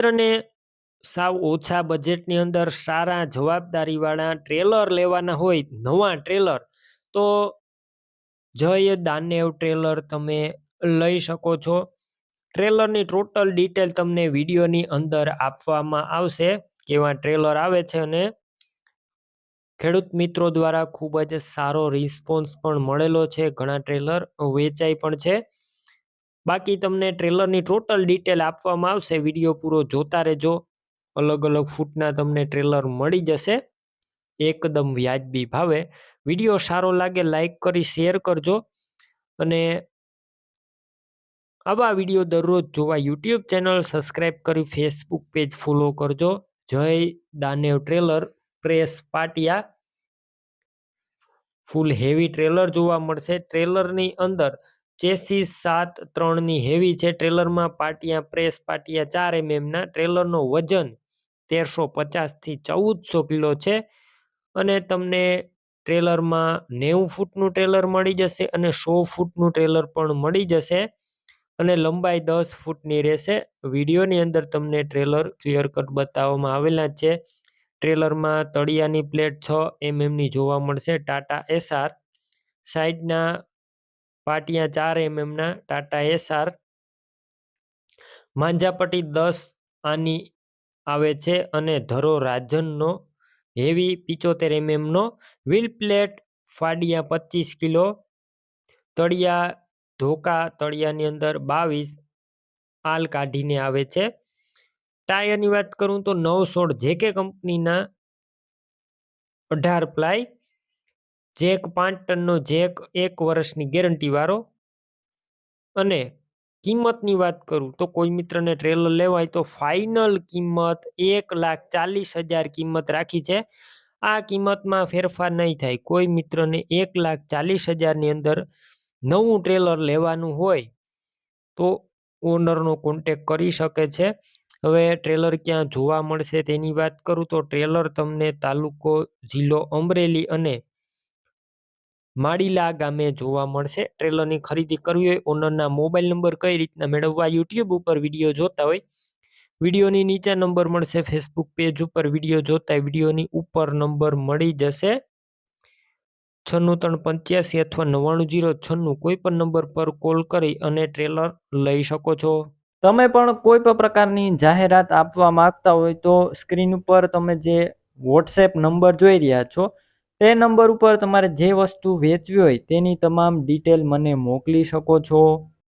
મિત્રને સાવ ઓછા બજેટની અંદર સારા જવાબદારીવાળા ટ્રેલર લેવાના હોય, નવા ટ્રેલર, તો જય દાનેવ ટ્રેલર તમે લઈ શકો છો. ટ્રેલરની ટોટલ ડિટેલ તમને વિડીયોની અંદર આપવામાં આવશે, કેવા ટ્રેલર આવે છે, અને ખેડૂત મિત્રો દ્વારા ખૂબ જ સારો રિસ્પોન્સ પણ મળેલો છે. ઘણા ટ્રેલર વેચાઈ પણ છે. બાકી તમને ટ્રેલરની ટોટલ ડિટેલ આપવામાં આવશે. વિડીયો પૂરો જોતા રહેજો. અલગ અલગ ફૂટના તમને ટ્રેલર મળી જશે એકદમ વ્યાજબી ભાવે. વિડીયો સારો લાગે લાઈક કરી શેર કરજો, અને આવા વિડીયો દરરોજ જોવા યુટ્યુબ ચેનલ સબસ્ક્રાઈબ કરી ફેસબુક પેજ ફોલો કરજો. જય દાનેવ ટ્રેલર પ્રેસ પાટિયા ફૂલ હેવી ટ્રેલર જોવા મળશે. ટ્રેલરની અંદર ચેસીસ 7.3ની હેવી છે. ટ્રેલરમાં પાટિયા પ્રેસ પાટિયા 4 ના. ટ્રેલરનો વજન 1350 થી 1400 કિલો છે, અને તમને ટ્રેલરમાં 90 ફૂટનું ટ્રેલર મળી જશે અને 100 ફૂટનું ટ્રેલર પણ મળી જશે, અને લંબાઈ 10 ફૂટની રહેશે. વિડીયોની અંદર તમને ટ્રેલર ક્લિયર કટ બતાવવામાં આવેલા છે. ટ્રેલરમાં તળિયાની પ્લેટ 6 ની જોવા મળશે, ટાટા એસઆર. સાઈડના પાટિયા 4 ના ટાટા એસઆર. માંજાપટ્ટી 10 આની આવે છે, અને ધરો રાજનનો હેવી 75 નો. વ્હીલ પ્લેટ ફાડિયા 25 કિલો. તળિયા ધોકા તળિયાની અંદર 22 આલ કાઢીને આવે છે. ટાયરની વાત કરું તો 916 જેકે કંપનીના 18 પ્લાય. જેક 5 ટનનો જેક, 1 વર્ષની ગેરંટી વાળો. અને કિંમતની વાત કરું તો કોઈ મિત્રને ટ્રેલર લેવાય તો ફાઇનલ કિંમત 1,40,000 કિંમત રાખી છે. આ કિંમતમાં ફેરફાર નહીં થાય. કોઈ મિત્રને 1,40,000ની અંદર નવું ટ્રેલર લેવાનું હોય તો ઓનરનો કોન્ટેક કરી શકે છે. હવે ટ્રેલર ક્યાં જોવા મળશે તેની વાત કરું તો ટ્રેલર તમને તાલુકો જિલ્લો અમરેલી અને માળીલા ગામે જોવા મળશે. ટ્રેલરની ખરીદી કરવી હોય, ઓનરના મોબાઈલ નંબર કઈ રીતના મેળવવા, યુટ્યુબ ઉપર વિડીયો જોતા હોય, વિડીયોની નીચે નંબર મળશે. ફેસબુક પેજ ઉપર વિડીયો જોતા વિડીયોની ઉપર નંબર મળી જશે. 96 385 અથવા 99 096 કોઈ પણ નંબર પર કોલ કરી અને ટ્રેલર લઈ શકો છો. તમે પણ કોઈ પણ પ્રકારની જાહેરાત આપવા માંગતા હોય તો સ્ક્રીન ઉપર તમે જે વોટ્સએપ નંબર જોઈ રહ્યા છો તે નંબર ઉપર તમારે જે વસ્તુ વેચવી હોય તેની તમામ ડિટેલ મને મોકલી શકો છો.